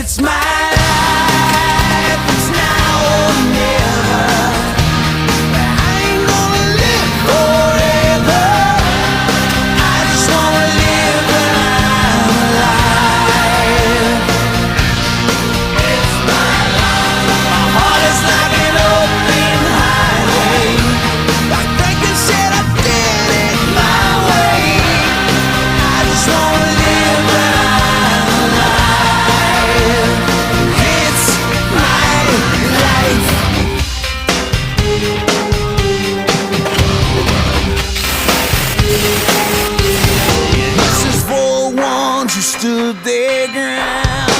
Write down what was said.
It's my life, it's now or never. I ain't gonna live forever. I just wanna live when I'm alive. It's my life. My heart is like an open highway. Like Franklin said, I did it my way. I just wanna live when I'm alive. It's my life. This is for the ones who stood their ground.